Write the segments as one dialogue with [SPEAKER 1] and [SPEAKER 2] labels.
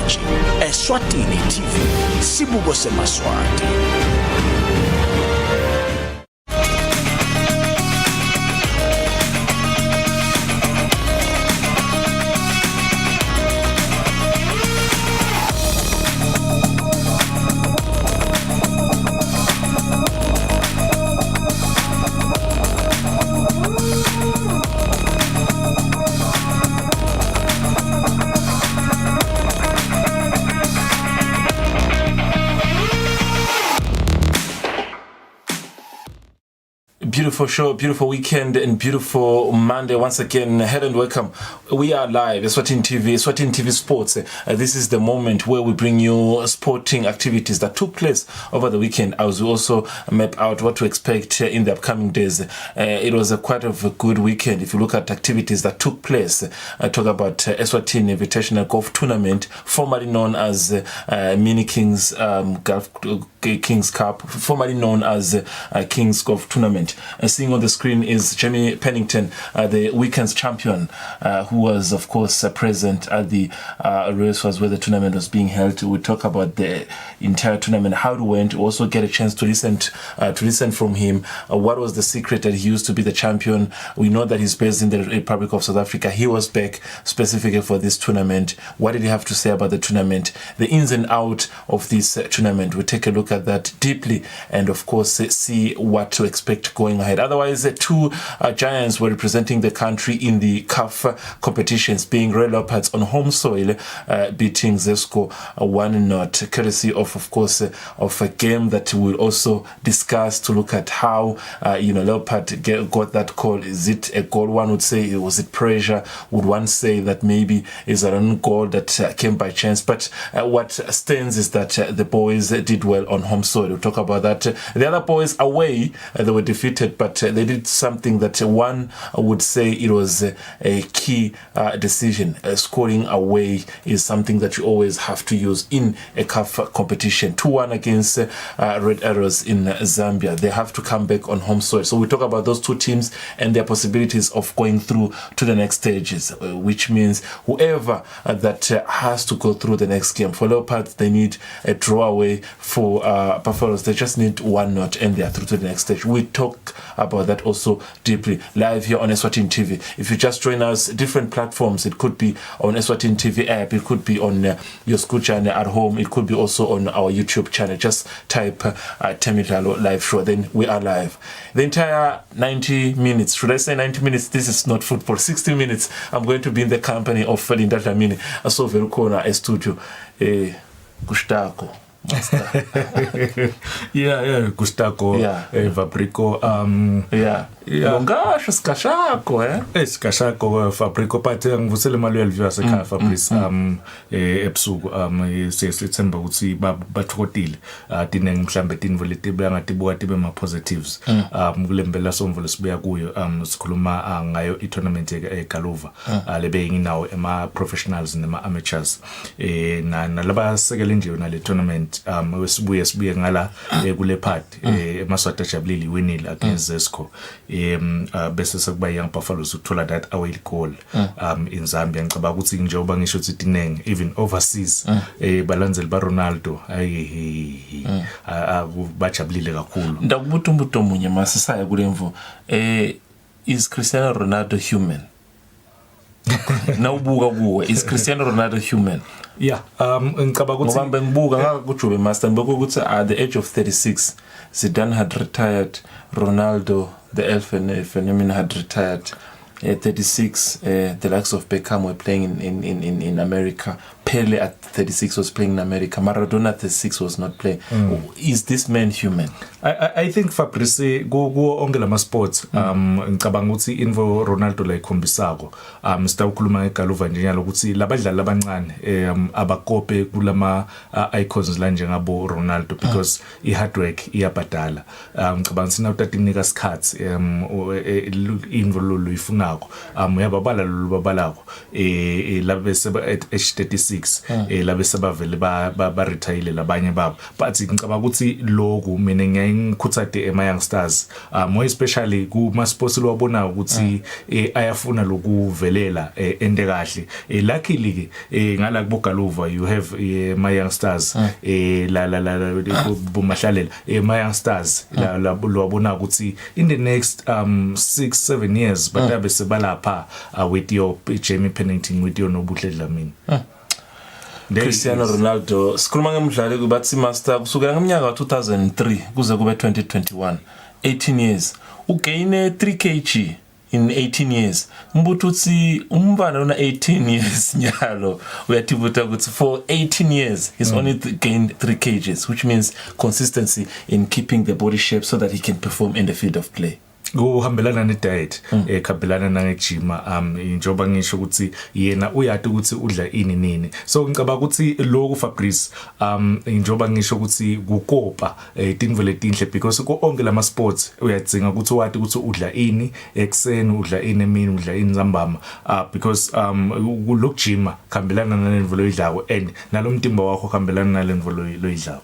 [SPEAKER 1] watching Eswatini TV, Sibuko Semaswati.
[SPEAKER 2] Beautiful show, beautiful weekend, and beautiful Monday. Once again, hello and welcome. We are live, Eswatini TV Sports. This is the moment where we bring you sporting activities that took place over the weekend, as we also map out what to expect in the upcoming days. It was quite a good weekend. If you look at activities that took place, I talk about Eswatini Invitational Golf Tournament, formerly known as Mini Kings Kings Cup, formerly known as Kings Golf Tournament. Seeing on the screen is Jamie Pennington, the weekend's champion, who was, of course, present at the race where the tournament was being held. We talk about the entire tournament, how it went. We also get a chance to listen from him. What was the secret that he used to be the champion? We know that he's based in the Republic of South Africa. He was back specifically for this tournament. What did he have to say about the tournament? The ins and outs of this tournament. We'll take a look at that deeply and, of course, see what to expect going ahead. Otherwise, two giants were representing the country in the CAF competitions, being Red Leopards on home soil, beating Zesco 1-0, courtesy of course, of a game that we'll also discuss to look at how, Leopard got that call. Is it a goal? One would say, was it pressure? Would one say that maybe is an own goal that came by chance? But what stands is that the boys did well on home soil. We'll talk about that. The other boys away, they were defeated, but they did something that one would say it was a key decision. Scoring away is something that you always have to use in a CAF competition. 2-1 against Red Arrows in Zambia. They have to come back on home soil. So we talk about those two teams and their possibilities of going through to the next stages, which means whoever that has to go through the next game. For Leopards, they need a draw away. For Buffaloes, they just need 1-0 and they are through to the next stage. We talk about that also deeply live here on Eswatini TV. If you just join us, different platforms, it could be on Eswatini TV app, it could be on your school channel at home, it could be also on our YouTube channel. Just type Temidlalo live show, then we are live. The entire 90 minutes, should I say 90 minutes? This is not football. 60 minutes, I'm going to be in the company of Linda Dlamini. So very corner a studio. Gustavo.
[SPEAKER 3] Gustavo, Fabrico,
[SPEAKER 2] Longasho skashako
[SPEAKER 3] Skashako Fabrico but ngivusele imali yalivya sekhaya Fabrice ebusuku sithemba ukuthi bathokotile dinenge mhlambe tinvole tibe ngatibuka tibe ma positives kulembela somvole sibuya kuyo sikhuluma ngayo I tournament eGaluva lebe nginawo ema professionals nema amateurs nalaba sekele nje na le tournament sibuye ngala kule part eMaswati ajabulile winile against Zesco bese sekuba young Buffaloes uthola that away goal in Zambia. Ngicabanga ukuthi njengoba ngisho ukuthi dinenge even overseas balandzeli ba Ronaldo bajabulile kakhulu.
[SPEAKER 2] Ndakubuta umbuto omunye masisaya kulemvo is Cristiano Ronaldo human? Nawubuka kuwe, is Cristiano Ronaldo human?
[SPEAKER 3] Ngicabanga ukuthi
[SPEAKER 2] ngoba ngibuka ngakujube master ngibeka ukuthi at the age of 36 Zidane had retired, Ronaldo the elfin phenomenon had retired. 36 the likes of Beckham were playing in America. Pele at 36 was playing in America. Maradona at 36 was not playing. Is this man human?
[SPEAKER 3] I think Fabrice go onke lama sports ngicabanga ukuthi invo Ronaldo la ikhombisako sita ukhuluma ngeGaluva nje nyalo ukuthi labadlali abancane abakope kulama icons la njengabo Ronaldo because I hard work iyabadala ngicabanga sina utatimnika skats invo lo ifunako uyababala lo babalako labe seba at age 36 6 labe sebavele ba retire labanye babo but ngicabanga ukuthi lokhu mina ngiyangikhuthade ema youngsters more especially kuma sports lwabona ukuthi ayafuna lokuvelela ende kahle luckily ke ngala kubogaluva you have my youngsters la bumahlalela my youngsters lwabona ukuthi in the next 6-7 years batabe sebalapha with your Jamie Pennington with your Nobuhle Dlamini
[SPEAKER 2] Cristiano Ronaldo sikhuluma ngemidlalo kubathi master kusukela ngomnyaka wa2003 kuze kube 2021 18 years ugaine 3 kg in 18 years mbuthu uthi umbana una 18 years nyalo uyathibuta ukuthi for 18 years he's only gained 3 kgs which means consistency in keeping the body shape so that he can perform in the field of play.
[SPEAKER 3] Kuhambelana ne diet ekhambelana nangejima njoba ngisho ukuthi yena uyati ukuthi udla ini nini so ngicabanga ukuthi lokhu Fabrice njoba ngisho ukuthi kukopa tinvo letinhle because ko onke lama sports uyadzinga ukuthi wathi ukuthi udla ini ekseni udla ini emini udla ini zambama because lokujima khambelana nalenvo loyidlawo and nalomtimba wakho khambelana nalenvo loyidlawo.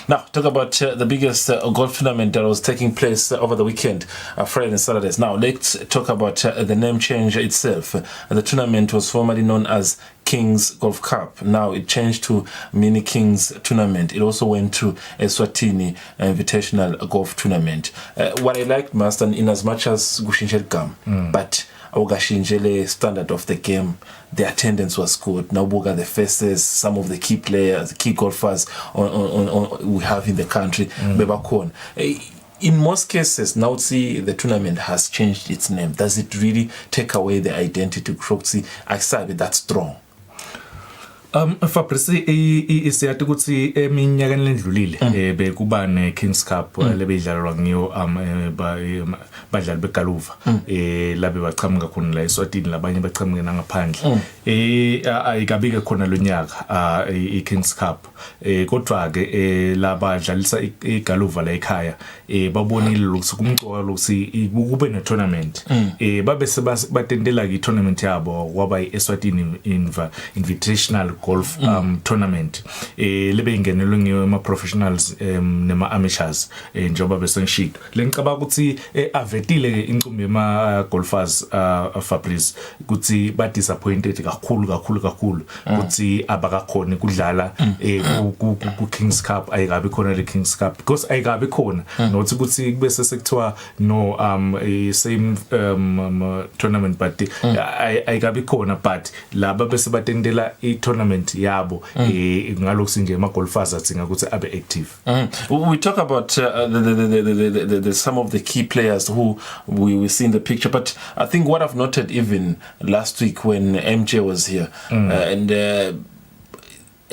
[SPEAKER 2] Now talk about the biggest golf tournament that was taking place over the weekend. Friday and Saturdays. Now let's talk about the name change itself. The tournament was formerly known as Kings Golf Cup. Now it changed to Mini Kings Tournament. It also went to Eswatini Invitational Golf Tournament. What I liked, Master, in as much as Gushinjel Gam, but Ogashinjele standard of the game, the attendance was good. Now Boga the faces, some of the key players, key golfers on we have in the country, Bebakon. In most cases, now see the tournament has changed its name. Does it really take away the identity Croxy? I said that's strong.
[SPEAKER 3] Fabrice isiyathi ukuthi eminyakeni lendlulile bekuba ne Kings Cup lebedlalwa ngiyo badlali begaluva labe baqhamuka khona la eSwatini labanye baqhamuka ngaphandle ayikabike khona lonyaka I Kings Cup kodwa ke labadlalisa igaluva la ekhaya babonile ukuthi kumcoka ukuthi kube ne tournament babe sebatendela ke tournament yabo kwaba eSwatini Invitational Golf tournament lebe ingenelwe ngema professionals nema amateurs njoba besengishito lengicabanga ukuthi avetile incumbi ema golfers Fabrice ukuthi ba disappointed kakhulu ukuthi abakakhona kudlala ku Kings Cup ayikabi khona le Kings Cup because ayikabi khona nothi ukuthi kubese sekuthiwa no same tournament but ayikabi khona but laba bese batendela I tournament yabo ngalokho nje ama golfers athinga ukuthi abe active.
[SPEAKER 2] We talk about the some of the key players who we see in the picture, but I think what I've noted even last week when MJ was here and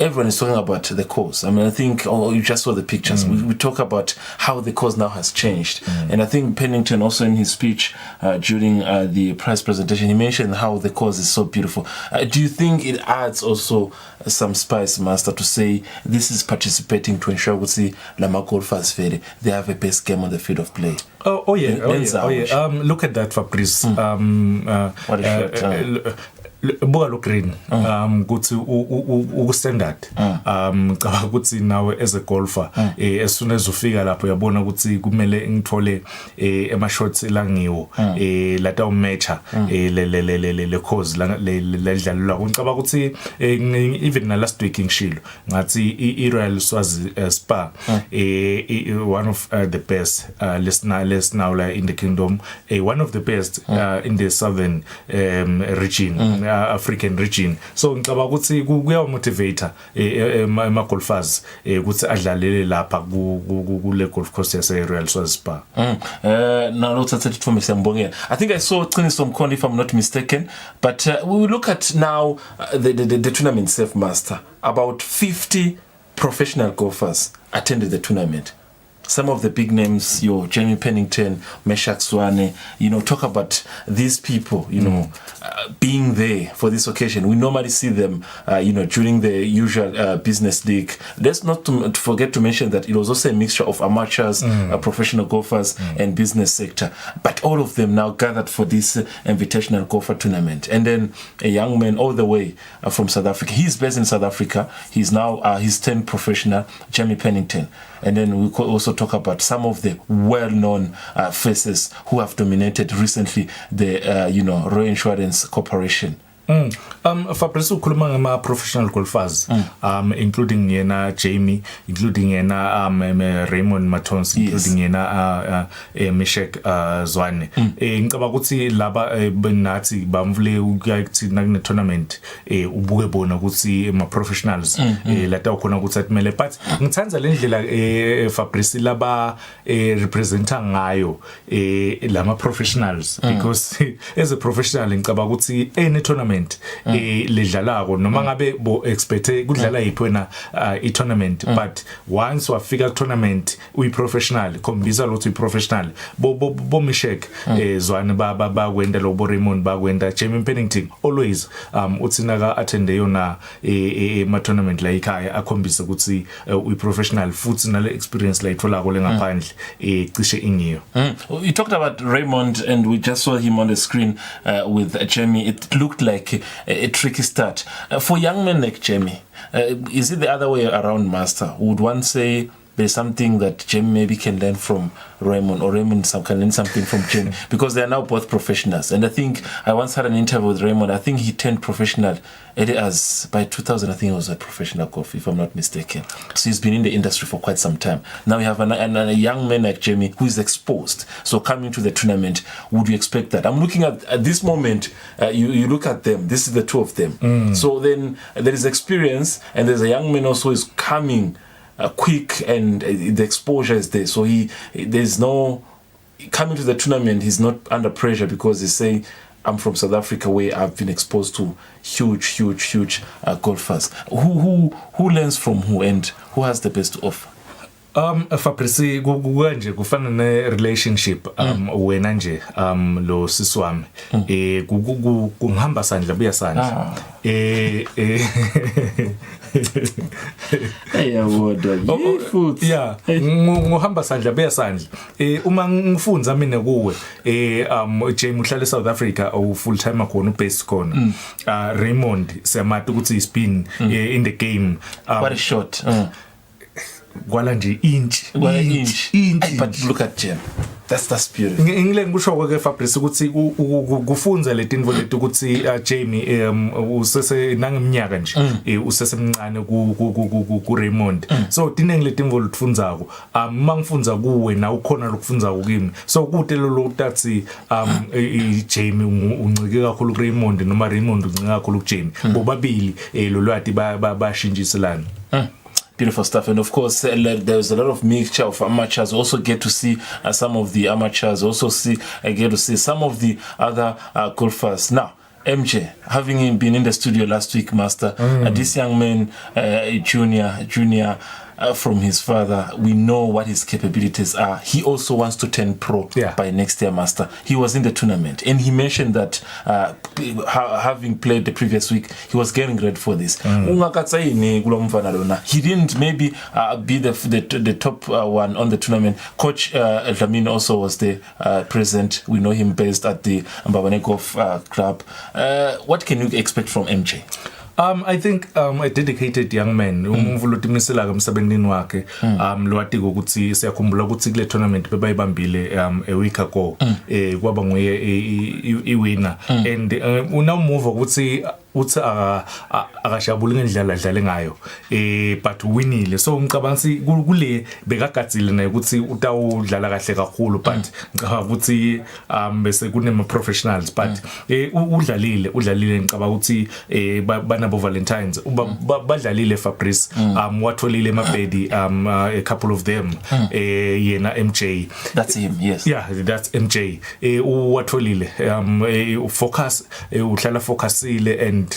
[SPEAKER 2] everyone is talking about the course. I mean, I think you just saw the pictures. We talk about how the course now has changed. And I think Pennington also in his speech during the press presentation, he mentioned how the course is so beautiful. Do you think it adds also some spice, Master, to say this is participating to ensure we see Lama golfers fair, they have a best game on the field of play?
[SPEAKER 3] Oh yeah. Look at that, Fabrice.
[SPEAKER 2] What is your
[SPEAKER 3] Boa Green ukuthi standard ngicabanga ukuthi nawe as a golfer as soon as ufika lapho uyabona ukuthi kumele ngithole ema shots elangiwo lata umatcha le cause la ledlalwa ngicabanga ukuthi even na last week ngishilo ngathi iRoyal Swazi Spa one of the best let's now like in the kingdom one of the best in the southern region African region so ngicabanga ukuthi kuya motivator ema golfers ukuthi adlalele lapha ku le golf course yase Royal Swazi Spa.
[SPEAKER 2] Now let's take it from Sambongela. I think I saw Qiniswa Mkhondo if I'm not mistaken, but we will look at now the tournament self, Master. About 50 professional golfers attended the tournament. some of the big names, your Jamie Pennington, Meshach Swane, talk about these people, being there for this occasion. We normally see them, during the usual business league. Let's not to forget to mention that it was also a mixture of amateurs, professional golfers, and business sector. But all of them now gathered for this invitational golfer tournament. And then a young man all the way from South Africa. He's based in South Africa. He's now he's turned professional, Jamie Pennington. And then we could also talk about some of the well-known faces who have dominated recently the Royal Insurance Corporation.
[SPEAKER 3] Fabrice ukhuluma ngama professional golfers including yena Jamie, including yena Raymond Matonsi, including yena Meshach Zwane. Ngicabanga ukuthi laba benathi bamvule ukuyathi nakune tournament ubuke bona ukuthi ama professionals lata ukhona ukuthi atimele, but ngithanza lendlela Fabrice laba representa ngayo lama professionals because as a professional ngicabanga ukuthi any tournament ledlalako noma ngabe bo expect kudlala yiphi wena I tournament, but once wafika tournament uyi professional khombisa ukuthi uyi professional bo Meshach Zwane ba kwenda lo bo Raymond ba kwenda Jamie Pennington always uthi naka attend yona ma tournament la ekhaya akhombisa ukuthi uyi professional futhi nale experience la ithola ko lengaphandle cishe ingiyo.
[SPEAKER 2] You talked about Raymond and we just saw him on the screen with Jamie. It looked like a tricky start. For young men like Jamie, is it the other way around, Master? Would one say there's something that Jamie maybe can learn from Raymond, or Raymond can learn something from Jamie? Because they are now both professionals. And I think I once had an interview with Raymond. I think he turned professional as by 2000. I think he was a professional golfer, if I'm not mistaken. So he's been in the industry for quite some time. Now we have a young man like Jamie who is exposed. So coming to the tournament, would you expect that? I'm looking at this moment. You look at them. This is the two of them. So then there is experience, and there's a young man also who is coming quick, and the exposure is there. So there's no coming to the tournament. He's not under pressure because he's saying, I'm from South Africa where I've been exposed to huge golfers. Who learns from who, and who has the best to offer?
[SPEAKER 3] Fabrice kanje kufana ne relationship wena nje lo sisi wami kungihamba sandla buya sandla ngohamba sandla buya sandla uma ngifunza mina kuwe Jamie uhlala eSouth Africa u full time khona ubase khona Raymond siyamati ukuthi ispin in the game
[SPEAKER 2] what a shot
[SPEAKER 3] kwala nje inch
[SPEAKER 2] but look at Jim, that's beautiful.
[SPEAKER 3] Ngile ngisho ke Fabrice ukuthi kufunza letinvo letu ukuthi Jamie usese nangeminyaka nje usesemncane ku Raymond, so tinenge letinvo litfunzako mangifunza kuwe na ukhona lokufunza kimi, so kude lo utathi Jamie uncike kakhulu ku Raymond noma Raymond uncike kakhulu ku Jamie, bobabili lo lwati bashintshiselana.
[SPEAKER 2] Beautiful stuff. And of course, there's a lot of mixture of amateurs. Also get to see some of the amateurs. Also get to see some of the other golfers. Now, MJ, having been in the studio last week, Master, this young man, junior, from his father, we know what his capabilities are. He also wants to turn pro by next year, Master. He was in the tournament, and he mentioned that having played the previous week, he was getting ready for this. He didn't maybe be the top one on the tournament. Coach Dlamini also was there present. We know him based at the Mbabane Golf Club. What can you expect from MJ?
[SPEAKER 3] I think a dedicated young man umvulutimisela emsebenzini wakhe lwati ukuthi siyakhumbula ukuthi kule tournament bebayibambile a week ago kwaba nguye iwinner and unamove ukuthi uthi akashabula ngendlela adlale ngayo but winile, so ngicabanga kule bekagadzile naye ukuthi utawudlala kahle kakhulu, but ngicabanga ukuthi bese kunema professionals, but udlalile ngicabanga ukuthi banabo Valentines badlalile Fabrice watholile emabhedi a couple of them yena MJ,
[SPEAKER 2] that's him, yes,
[SPEAKER 3] yeah, that's MJ watholile focus uhlala focusile and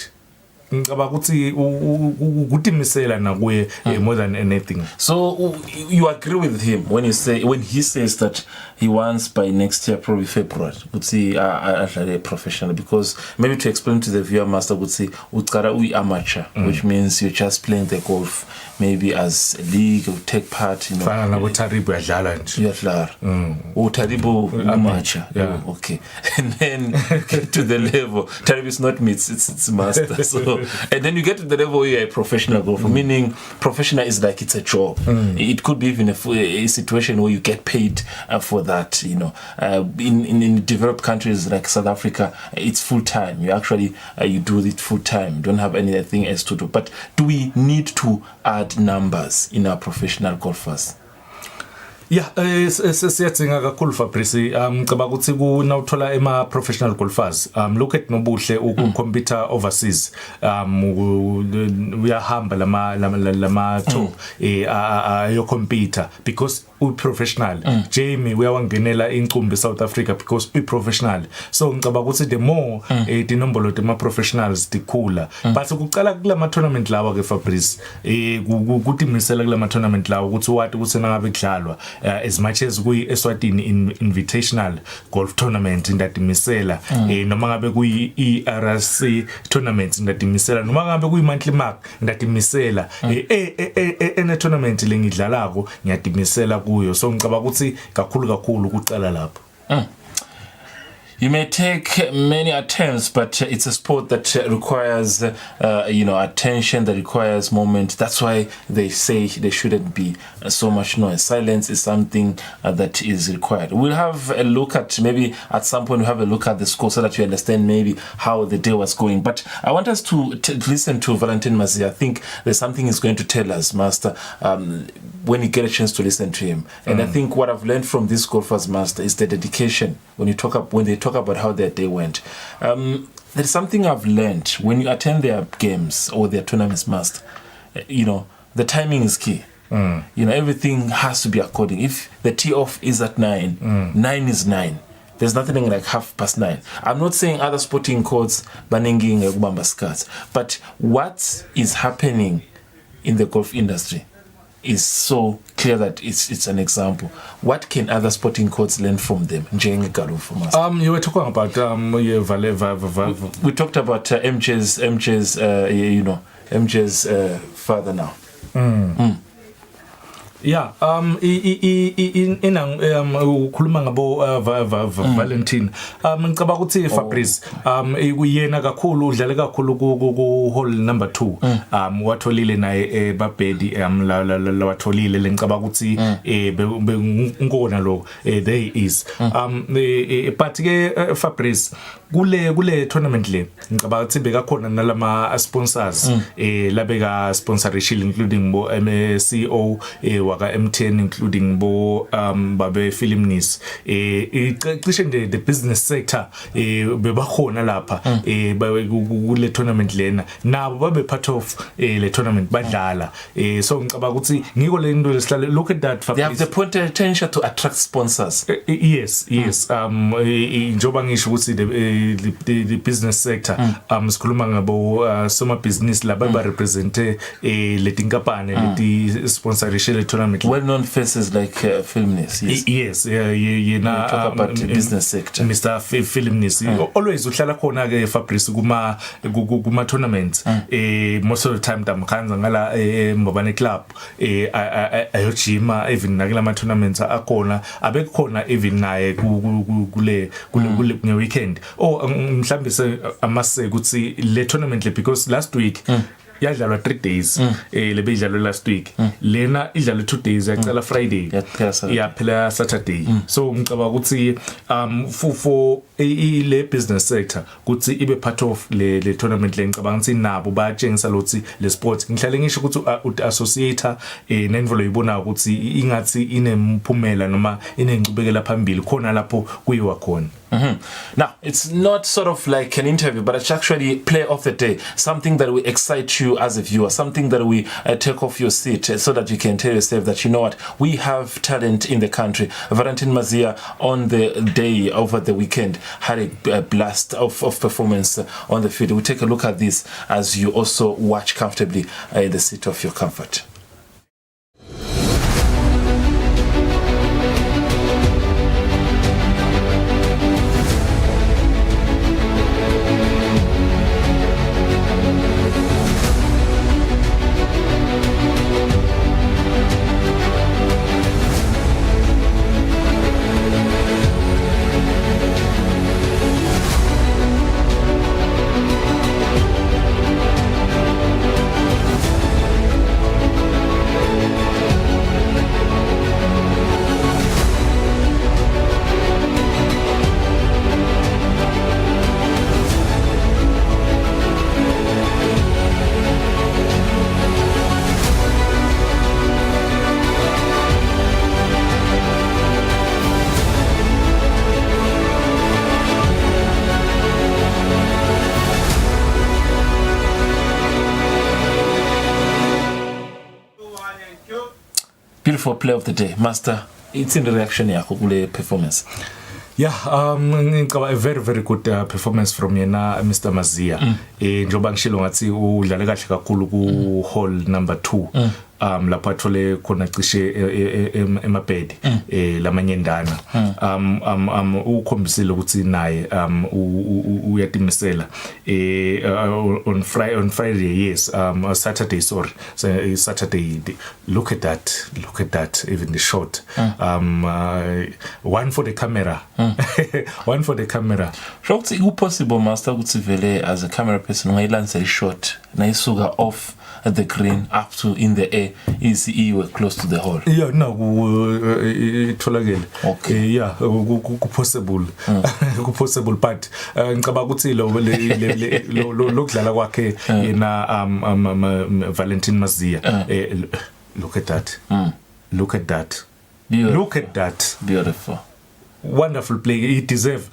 [SPEAKER 3] ngicabanga ukuthi ukutimisela nakuye more than anything.
[SPEAKER 2] So you agree with him when he says that he wants by next year, probably February, would see a professional, because maybe to explain to the viewer, master would say utkara amateur, which means you're just playing the golf maybe as a league or take part, you know.
[SPEAKER 3] Fana utaribu yadlala nje.
[SPEAKER 2] Yadlala. Utaribu amateur.
[SPEAKER 3] Yeah.
[SPEAKER 2] Okay. And then get to the level. Taribu is not meets, it's master. So and then you get to the level where you're a professional golfer, meaning professional is like it's a job. It could be even a situation where you get paid for that, you know. In developed countries like South Africa, it's full time. You actually you do it full time. You don't have anything else to do. But do we need to add numbers in our professional golfers?
[SPEAKER 3] Yeah, siyadzinga kakhulu Fabrice. Ngicabanga ukuthi kunawuthola ema professional golfers. Look at Nobuhle ukukhompita overseas. Uyahamba lama tour yo compete because we professional. Jamie uyawangenela incumbi South Africa because we professional. So ngicabanga ukuthi the more tinombolo tema professionals dikhula. But ukucala kulama tournament lawa ke Fabrice kutimisela kulama tournament lawa ukuthi wathi kusena ngabe kudlalwa as much as kuyi Eswatini invitational golf tournament indatimisela noma ngabe kuyi ERC tournament indatimisela noma ngabe kuyi monthly mark indatimisela ene tournament lengidlalako ngiyatimisela kuyo. So ngicabanga ukuthi kakhulu ukucala lapho.
[SPEAKER 2] You may take many attempts, but it's a sport that requires, attention, that requires moment. That's why they say there shouldn't be so much noise. Silence is something that is required. We'll have a look at, maybe at some point, we'll have a look at the score so that you understand maybe how the day was going. But I want us to listen to Valentin Mazia. I think there's something he's going to tell us, Master, when you get a chance to listen to him. And I think what I've learned from this golfers, Master, is the dedication. When they talk about how their day went. There's something I've learned when you attend their games or their tournaments, Master. The timing is key. Everything has to be according. If the tee off is at 9, 9 is 9. There's nothing like 9:30. I'm not saying other sporting codes banning kubamba skats, but what is happening in the golf industry is so clear that it's an example. What can other sporting codes learn from them?
[SPEAKER 3] You were talking about
[SPEAKER 2] we talked about MJ's father now.
[SPEAKER 3] Yeah, ukhuluma ngabo Valentin. Ngicabanga ukuthi Fabrice uyena kakhulu udlale kakhulu ku hole number 2. Watholile naye Babedi watholile ngicabanga ukuthi ngona lo there is. But ke Fabrice kule tournament le ngicabanga ukuthi bekakhona nalama sponsors labeka sponsorship including bo CEO waka M10 including bo babe filmnis cishe the business sector bebakhona lapha kule tournament lena nabo babe part of le tournament badlala. So ngicabanga ukuthi ngiko le into lesihlale look at that.
[SPEAKER 2] They have the potential to attract sponsors.
[SPEAKER 3] Yes njoba ngisho ukuthi the business sector sikhuluma ngabo soma business laba ba represent le tinkampani leti sponsorship le tournament.
[SPEAKER 2] Well-known faces like Filmnis.
[SPEAKER 3] Yes.
[SPEAKER 2] Talk about the business sector.
[SPEAKER 3] Mr. Filmnis. Always uhlala khona ke Fabrice kuma tournaments. Most of the time damkhanza ngala Mbabane club ayojima even nakula ma tournaments akhona abekhona even naye kule weekend. Mhlawumbe amase ukuthi le tournament le because last week yadlalwa 3 days lebe idlalwa last week lena idlalwa 2 days yaqala Friday yaphela Saturday. So ngicabanga ukuthi for le business sector ukuthi ibe part of le tournament le ngicabanga ukuthi nabo bayatshengisa lokuthi le sport ngihlale ngisho ukuthi associator nenvolo ibona ukuthi ingathi inemphumela noma inencubekela phambili khona lapho kuyiwa khona.
[SPEAKER 2] Now, it's not sort of like an interview, but it's actually play of the day, something that will excite you as a viewer, something that will take off your seat so that you can tell yourself that, you know what, we have talent in the country. Valentin Mazia on the day over the weekend had a blast of performance on the field. We'll take a look at this as you also watch comfortably in the seat of your comfort. Beautiful play of the day, Master. It's in the reaction yakho kule performance.
[SPEAKER 3] Yeah, a very very good performance from yena Mr. Mazia. Njoba ngishilo ngathi udlale kahle kakhulu ku hall number 2. Lapho athole khona cishe emabhedi lamanye ndana. Ukhombisile ukuthi naye uyatimisela on Friday, yes, Saturday, sorry, Saturday. Look at that, even the shot. One for the camera. One for the camera.
[SPEAKER 2] Shot is possible, Master, ukuthi vele as a camera person ungayilanza shot na isuka off at the green up to in the air is you close to the hole.
[SPEAKER 3] Yeah, no, itholakele.
[SPEAKER 2] Okay.
[SPEAKER 3] Yeah, possible. Possible, but ngicabanga ukuthi lokudlala kwakhe yena Valentin Mazia. Look at that. Look at that.
[SPEAKER 2] Beautiful.
[SPEAKER 3] Look at that.
[SPEAKER 2] Beautiful.
[SPEAKER 3] Wonderful play. He deserve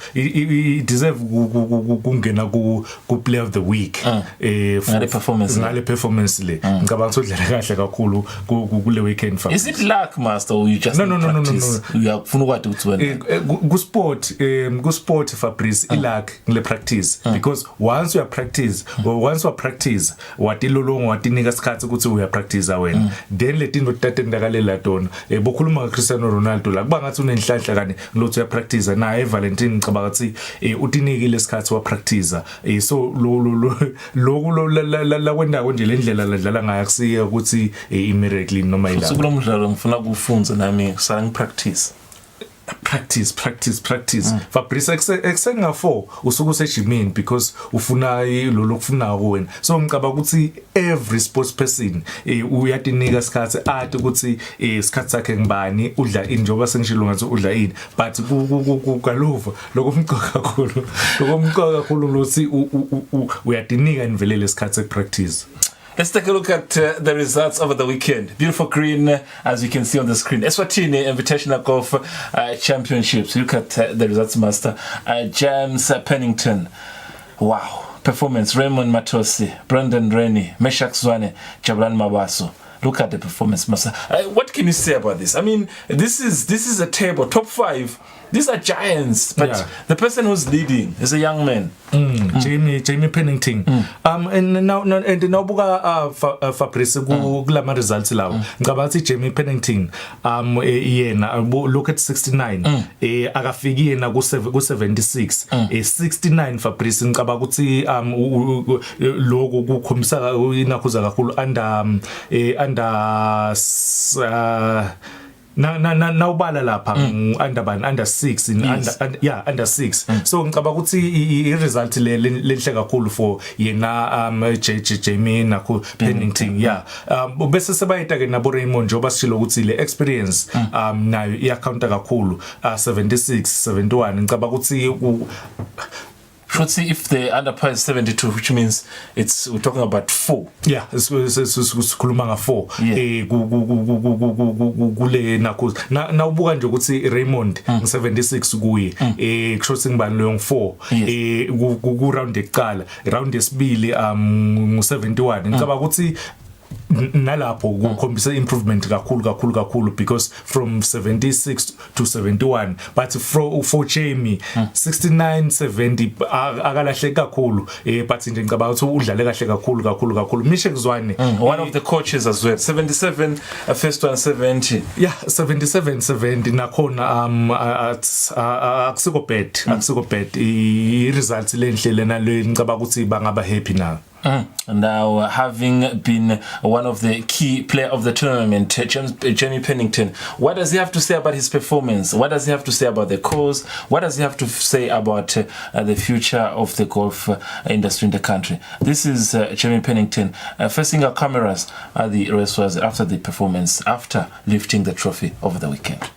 [SPEAKER 3] kungena ku play of the week.
[SPEAKER 2] Ngale
[SPEAKER 3] performance le. Ngicabanga ukuthi udlala kahle kakhulu kule weekend fa.
[SPEAKER 2] Is it luck, Master, or you just
[SPEAKER 3] no.
[SPEAKER 2] Uyafuna ukwathi ukuthi wena
[SPEAKER 3] ku sport Fabrice iluck ngile practice, because once you practice watilolonga watinika isikhathi ukuthi uya practice wena, then letinto tatendakalela tona bokhuluma ngaCristiano Ronaldo la kuba ngathi unenhlanhla kani ngilothu ya practice na Valentin ngicabanga ukuthi utinikile isikhathi wa practice, so lo la wenda konje lendlela ladlala ngayo akusiya ukuthi immediately noma ila
[SPEAKER 2] sokulomdlalo ngifuna kufunza nami sala practice. Fabrice eksenga 4 usuku sejimini because ufuna lo lokufunako wena, so ngicabanga ukuthi every sports person uyatinika isikhathi athi ukuthi isikhathi sakhe ngibani udla ini, njoba sengishilo ngathi udla ini, but kukaluva lokumqoka kakhulu lokuthi uyatinika nivelele isikhathi sekupractice. Let's take a look at the results over the weekend. Beautiful green, as you can see on the screen. Eswatini Invitational Golf Championships. Look at the results, Master. James Pennington. Wow. Performance. Raymond Matosi, Brandon Rennie, Meshach Zwane, Jablan Mabaso. Look at the performance, Master. What can you say about this? I mean, this is a table, top 5. These are giants, but the person who's leading is a young man.
[SPEAKER 3] Jamie Pennington. And now buka Fabrice kulama results lawo. Ngicabanga ukuthi Jamie Pennington yena look at 69 akafiki yena ku 76 69 Fabrice ngicabanga ukuthi lokho kukhomisa inakhuza kakhulu under na ubala lapha under 6 in under 6. So ngicabanga ukuthi I result lenhle kakhulu for yena Jamie naku Pennington. Bese sebayita ke nabo Raymond njoba sishilo ukuthi le experience nayo iya counter kakhulu 76 71 ngicabanga ukuthi
[SPEAKER 2] should see if the under par is 72, which means we're talking about 4.
[SPEAKER 3] Yeah, it's kuluma nga 4. kule nakho na ubuka nje ukuthi Raymond 76 kuye kusho ngibani lo ng4 ku round ekuqala round yesibili ngu71 ngicaba ukuthi nalapho kukhombisa improvement kakhulu because from 76 to 71 but for Jamie 69 70 akalahle kakhulu but nje ngicabanga ukuthi udlale kahle kakhulu Mishe Kuzwane
[SPEAKER 2] one of the coaches as well 77 first one 70
[SPEAKER 3] yeah 77 nakhona akusiko bad I results lenhle nale ngicabanga ukuthi bangaba happy now.
[SPEAKER 2] Now, having been one of the key player of the tournament, Jamie Pennington, what does he have to say about his performance? What does he have to say about the cause? What does he have to say about the future of the golf industry in the country? This is Jamie Pennington facing our cameras at the Eswatini after the performance, after lifting the trophy over the weekend.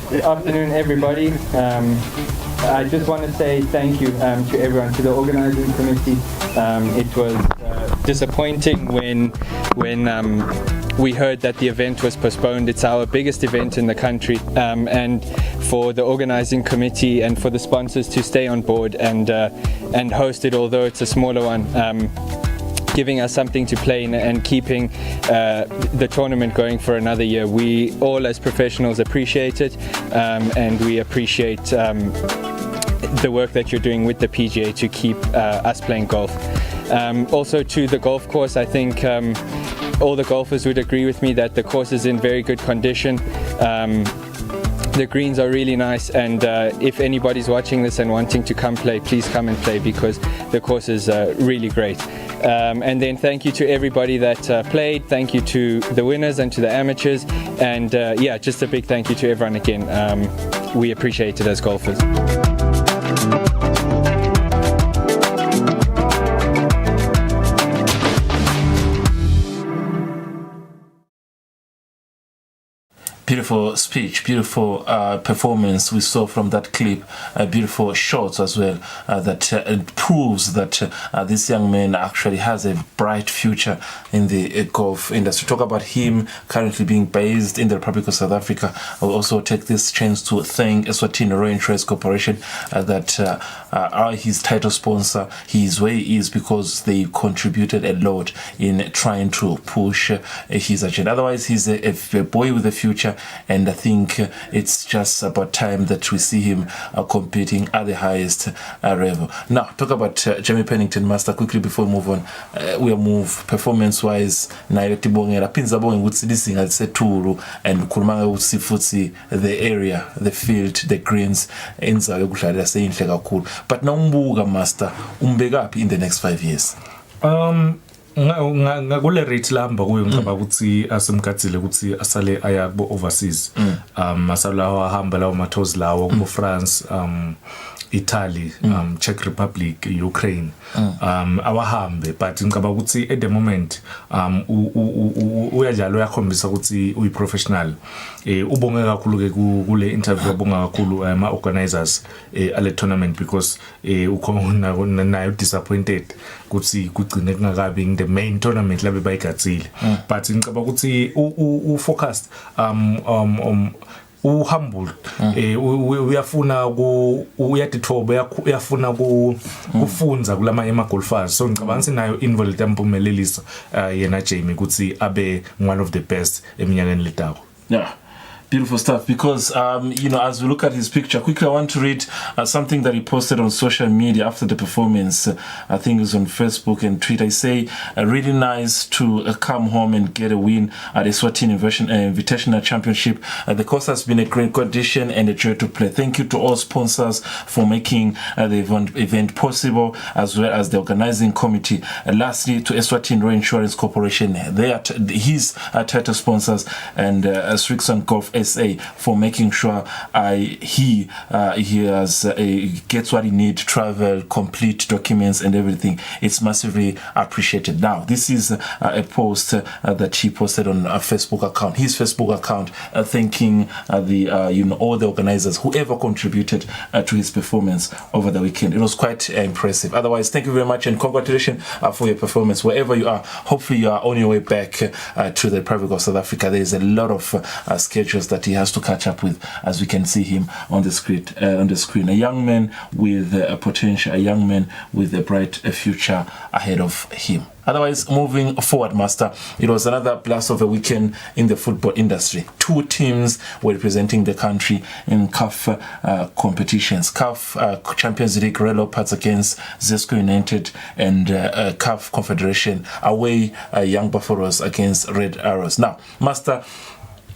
[SPEAKER 4] Good afternoon, everybody. I just want to say thank you to everyone, to the organizing committee. It was disappointing when we heard that the event was postponed. It's our biggest event in the country, and for the organizing committee and for the sponsors to stay on board and host it, although it's a smaller one. giving us something to play in and keeping the tournament going for another year. We all as professionals appreciate it, and we appreciate the work that you're doing with the PGA to keep us playing golf. Also to the golf course, I think all the golfers would agree with me that the course is in very good condition. The greens are really nice, and if anybody's watching this and wanting to come play, please come and play, because the course is really great. And then thank you to everybody that played. Thank you to the winners and to the amateurs, and yeah, just a big thank you to everyone again. We appreciate it as golfers.
[SPEAKER 2] Beautiful speech, beautiful performance we saw from that clip, beautiful shots as well, that proves that this young man actually has a bright future in the golf industry. Talk about him currently being based in the Republic of South Africa. I'll also take this chance to thank Eswatini Reinsurance Corporation that are his title sponsor. He is where he is because they contributed a lot in trying to push his agenda. Otherwise, he's a boy with a future, and I think it's just about time that we see him competing at the highest level. Now, talk about Jamie Pennington, Master, quickly before we move on. We'll move performance-wise. Nayo tibongela pinza bonge ukuthi lisinga setulu and kulumanga ukuthi futhi the area, the field, the greens enza yokudlalela seyinhle kakhulu. But nawumbuka, Master, umbekaphi in the next 5 years?
[SPEAKER 3] Ngakule rate lamba kuyo ngicaba ukuthi asemkhathile ukuthi asale aya ku overseas. Asala ahamba lawo mathozi lawo ku France, Italy, Czech Republic, Ukraine, awahambe, but ngicaba ukuthi at the moment uyadlala uyakhombisa ukuthi uyi professional. Ubonge kakhulu ke kule interview, ubonga kakhulu ama organizers ale tournament, because ukhona nayo disappointed ukuthi kugcine kungakabi in the main tournament labe bayigatsile. But ngicaba ukuthi u focused humble, uyafuna uyatithoba, uyafuna kufunza kulamanye amagolfers. So ngicabanga sinayo involved yampumelelisa yena Jamie ukuthi abe one of the best eminyakeni letako.
[SPEAKER 2] Yeah. Beautiful stuff, because as we look at his picture quickly, I want to read something that he posted on social media after the performance. I think it was on Facebook and Twitter. He say, really nice to come home and get a win at the Eswatini Invitational Championship. The course has been a great condition and a joy to play. Thank you to all sponsors for making the event possible, as well as the organizing committee. Lastly, to Eswatini Reinsurance Corporation, they are his title sponsors, and Strixon Golf SA for making sure he gets what he needs, travel, complete documents and everything. It's massively appreciated. Now, this is a post that he posted on a Facebook account, his Facebook account, thanking all the organizers, whoever contributed to his performance over the weekend. It was quite impressive. Otherwise, thank you very much and congratulations for your performance wherever you are. Hopefully, you are on your way back to the Republic of South Africa. There is a lot of schedules that he has to catch up with, as we can see him on the screen. A young man with potential, a young man with a bright future ahead of him. Otherwise, moving forward, Master, it was another blast of a weekend in the football industry. 2 teams were representing the country in CAF competitions. CAF Champions League, Red Leopards against Zesco United, and CAF Confederation away, Young Buffaloes against Red Arrows. Now, Master,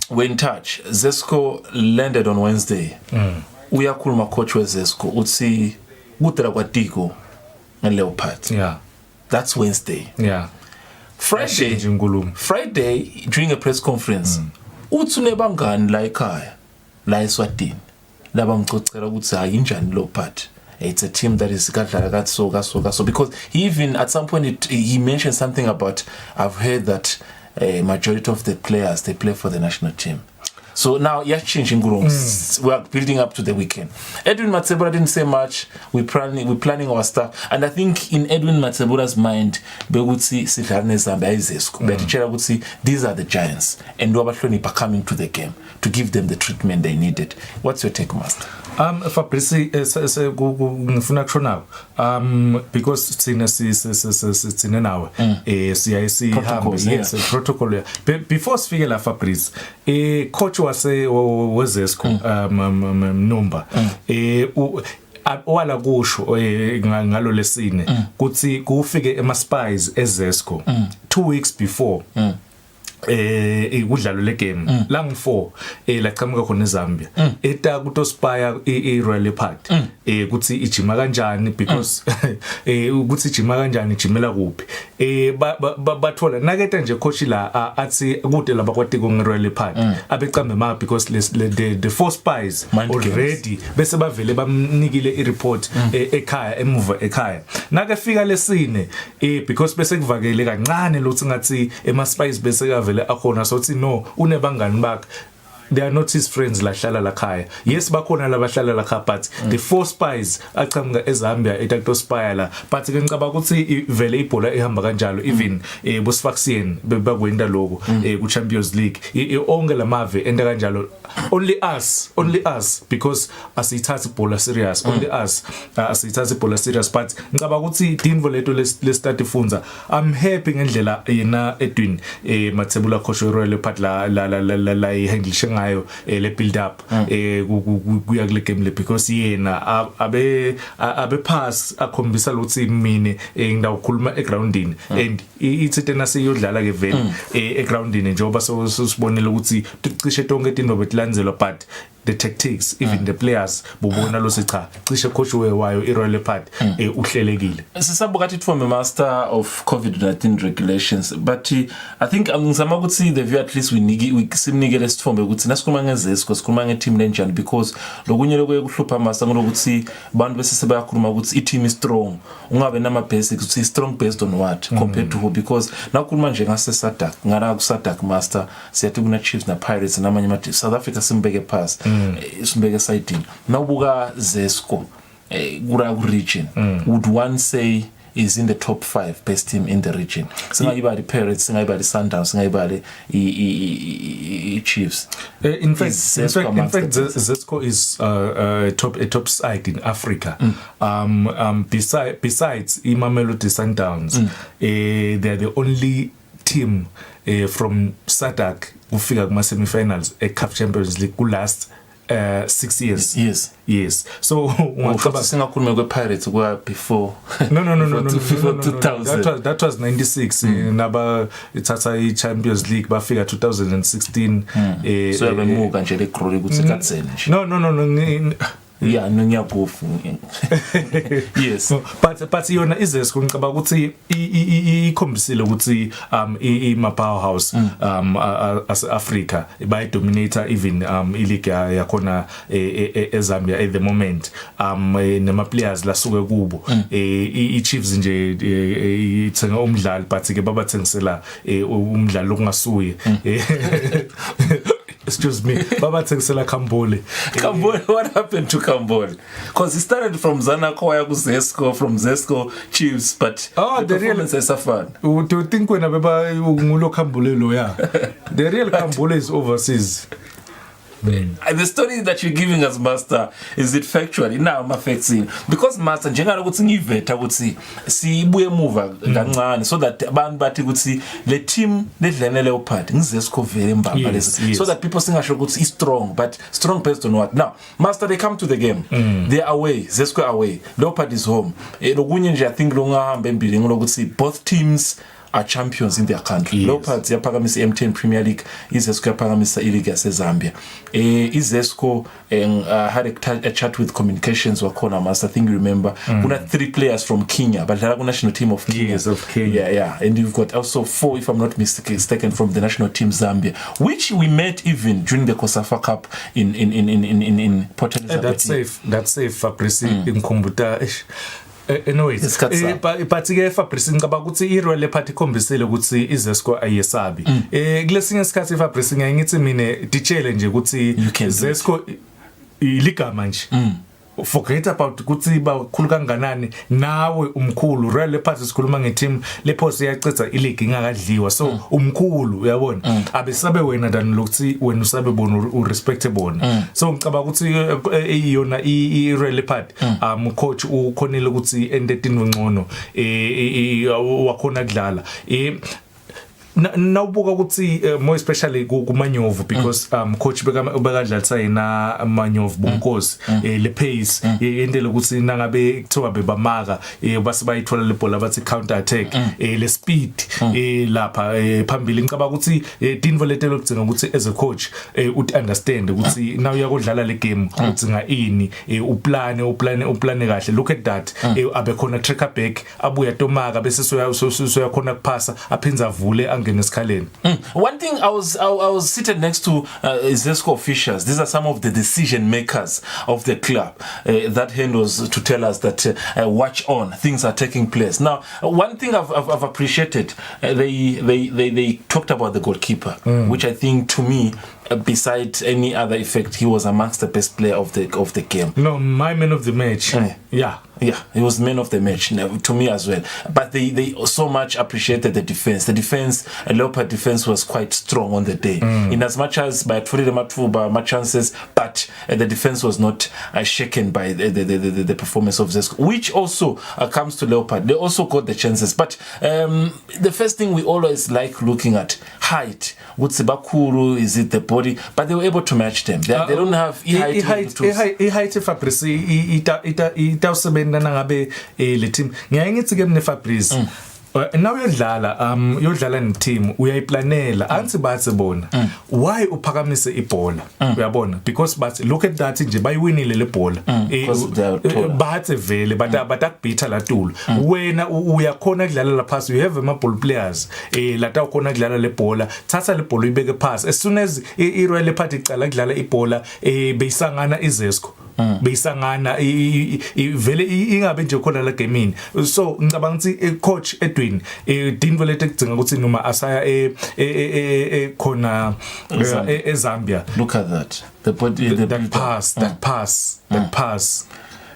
[SPEAKER 2] we're in touch. Zesco landed on Wednesday. Uyakhuluma coach we Zesco uthi kudala kwatiko and Leopards.
[SPEAKER 3] Yeah.
[SPEAKER 2] That's Wednesday.
[SPEAKER 3] Yeah.
[SPEAKER 2] Friday during a press conference uthi unebangani la ekhaya la Eswatini labamcocela ukuthi ayinjani Leopard. It's a team that is kadlala so because he even at some point he mentioned something about, I've heard that a majority of the players, they play for the national team. So now you're changing rooms. We are building up to the weekend. Edwin Matsebula didn't say much. We're planning our stuff, and I think in Edwin Matsebula's mind, they would see these are the giants, and Robertloni are coming to the game to give them the treatment they needed. What's your take, Master?
[SPEAKER 3] Fabrice ngifuna kushona because sina nawe siyayisihambe yes protocol before sifike la Fabrice coach wezesco Mnomba wala kusho ngalo lesine kuthi kufike ema-spies ezesco 2 weeks before kudlalo le game la ngi4 la qhamuka khona eZambia eta kutospire iRoyal Leopard kuthi ijima kanjani because ukuthi ijima kanjani ijimela kuphi bathola naketa nje coach la athi kude laba kwatiko ngeRoyal Leopard abecambe ma because the four spies already bese bavele bamnikile ireport ekhaya emuva ekhaya nakafika lesine because bese kuvakele kancane lokuthi ngathi ema spies bese kavele akhona sothi no unebangani bakhe they are not his friends la hlala la khaya yes bakhona la bahlala la khaya but the four spies aqhamuka eZambia eTacto Spire la but ke ngicaba ukuthi vele ibhola ehamba kanjalo even bosfaxien bebakwenda lokho ku Champions League onke lamave enda kanjalo only us because asithatha ibhola serious only us asithatha ibhola serious but ngicaba ukuthi dinvo lethu lesitati funza I'm happy ngendlela yena Edwin Mathebula coach Royal Leopard la ihandle ngayo le build up kuya kule game le because yena abe pass akhombisa ukuthi mine ngidawukhuluma egroundini and ithi tena siyodlala ke vele egroundini njengoba sibonile ukuthi cishe tonke into betlandzelo but the tactics even the players bobona lo sicha cishe coach wayo iRoyal Leopard uhlelekile
[SPEAKER 2] sisabuka it from a master of COVID-19 regulations but I think ngizama ukuthi the view at least we simnikele sithombe ukuthi nasikhuluma ngezesco sikhuluma ngeteam lenjani because lokunye lokuye kuhlupha master ngokuthi abantu bese sebayakhuluma ukuthi i-team is strong ungabe nama basics ukuthi strong based on what compared to who because nakhuluma nje ngase Sadak ngara ku Sadak master siyathi kuna Chiefs na Pirates namanye ama South Africa simbeke pass simbeke side nawubuka zesco kura region would one say is in the top 5 best team in the region singayiba the Pirates singayiba the Sundowns singayiba the Chiefs
[SPEAKER 3] in fact Zesco is a top side in Africa besides Mamelodi Sundowns they are the only team from Sadak who figure kuma semi-finals at CAF Champions League who last 6 years. Yes. So
[SPEAKER 2] ngicabanga singakhuluma kwePirates kwa before
[SPEAKER 3] no
[SPEAKER 2] before 2000
[SPEAKER 3] that was 96 naba ithatha iChampions League bafika 2016
[SPEAKER 2] so yabemuka nje le glory ukuthi katsene nje
[SPEAKER 3] no
[SPEAKER 2] yeah nonyagofu yes
[SPEAKER 3] but yona izesco ngicaba ukuthi ikhombisile ukuthi ima powerhouse as Africa by dominator even ileague yakhona eZambia at the moment nema players lasuke kubo iChiefs nje ithenga umdlali but ke babathengisela umdlali okungasuye excuse me babathengisela Kambole
[SPEAKER 2] what happened to Kambole because he started from Zanakoya ku Zesco from Zesco Chiefs but the performance is fun
[SPEAKER 3] do you think when beba ngulo Kambole lo ya the real Kambole is overseas
[SPEAKER 2] the story that you're giving us master is it factually now mafactsini because master njengalo ukuthi ngiveta ukuthi sibuye emuva kancane so that abantu bathi ukuthi le team ledlane Leopard ngizesco vele mbamba lesi so that people singasho ukuthi is strong but strong based on what now master they come to the game they are away Zesco away Leopard is home lokunye nje I think longahamba embili ngokuthi both teams are champions in their country. Leopards yaphakamisa M10 Premier League, izesco yaphakamisa iLeague yaseZambia. Izesco had a chat with communications wakhona master. I think you remember kuna 3 players from Kenya but the national team of Kenya.
[SPEAKER 3] Yes, of Kenya.
[SPEAKER 2] Yeah, and you've got also 4 if I'm not mistaken from the national team Zambia, which we met even during the COSAFA Cup in Port Elizabeth.
[SPEAKER 3] That's safe Fabrice Nkumbuta. Anyways but ke Fabrice ngicaba ukuthi iRoyal Leopard ikhombisile ukuthi izesco ayesabi kulesinye isikhathi Fabrice ngiyithi mina ditshele nje ukuthi Zesco iligama nje forget about ukuthi bakhulu kanganani nawe umkhulu Royal Leopards sikhuluma ngeteam lephosi yacetha ileague ingakadliwa so umkhulu uyabona abesabe wena than lokuthi wena usabe bona urespectable so ngicabanga ukuthi iyona iRoyal Leopard coach ukhonile ukuthi endetini ngcono wakhona kudlala nawubuka ukuthi more especially kumanyovu because coach bekadlalisa yena amanyovu bonkosi le pace indlela ukuthi nangabe kuthiwa bebamaka base bayithola le ball abathi counter attack le speed lapha phambili ngicabanga ukuthi Dinvo letelo kudzinga ukuthi as a coach uthi understand ukuthi now uyakodlala le game udzinga ini uplane kahle look at that abe khona tracker back abuya tomaka bese soyakhona kuphasa aphinza avule
[SPEAKER 2] One thing I was seated next to Zesco officials. These are some of the decision makers of the club. That hand was to tell us that watch on, things are taking place. Now, one thing I've appreciated, they talked about the goalkeeper, which I think to me, besides any other effect, he was amongst the best player of the game.
[SPEAKER 3] No, my man of the match.
[SPEAKER 2] Yeah, he was man of the match to me as well. But they so much appreciated the defense. The defense, Leopard defense was quite strong on the day. In as much as by my chances, but the defense was not shaken by the performance of Zesco, which also comes to Leopard. They also got the chances. But the first thing we always like looking at, height. Wutsibakuru, is it the body? But they were able to match them. They don't have
[SPEAKER 3] height Fabrice itawusebenza nangabe le team ngiyangithi ke mne Fabrice now yodlala ne team uyayiplanela anti bathi bona why uphakamise ibhola uyabona because but look at that nje bayiwinile le bhola bathi vele batakubitha la tulo wena uyakhona kudlala la pass you have ama ball players lata ukhona kudlala le bhola thatha le bhola uyibeke pass as soon as iRoyal Leopard icala kudlala ibhola beyisangana iZesco beyisangana vele ingabe nje khona la gamini so ngicabanga ukuthi coach Edwin Dinvo lethe kudzinga ukuthi noma asaya khona eZambia.
[SPEAKER 2] Look at that, the body,
[SPEAKER 3] that pass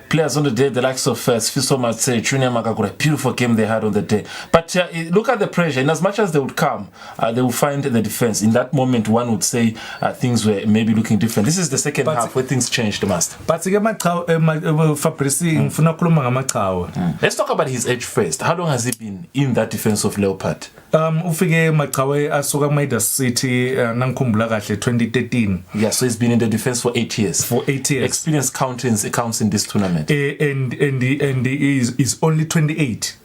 [SPEAKER 2] players on the day, the likes of Sfiso Matse, Junior Magagura, beautiful game they had on the day. But look at the pressure. In as much as they would come, they would find the defense. In that moment, one would say things were maybe looking different. This is the second half where things changed the most.
[SPEAKER 3] But Fabrice,
[SPEAKER 2] let's talk about his age first. How long has he been in that defense of Leopard?
[SPEAKER 3] Ufike Maqhawe asuka Maida City nangikhumbula kahle 2013.
[SPEAKER 2] Yeah, so he's been in the defense for 8 years. Experience counts in this tournament.
[SPEAKER 3] And he is only 28.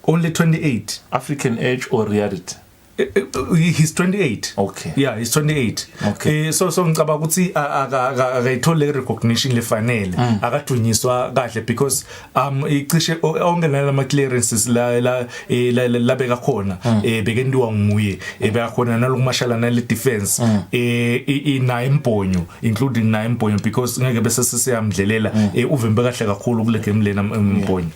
[SPEAKER 3] Only 28.
[SPEAKER 2] African age or reality?
[SPEAKER 3] He's 28.
[SPEAKER 2] Okay.
[SPEAKER 3] Yeah, he's 28.
[SPEAKER 2] Okay.
[SPEAKER 3] So ngicabanga ukuthi akayithole recognition lefanele akadunyiswa kahle because icishe ongenala ama clearances la beka khona bekendiwa nguye beka khona nalokumashala na le defense ina imbonyo including na imbonyo because ngeke bese sesiyamdlelela uvembe kahle kakhulu kule game lena imbonyo.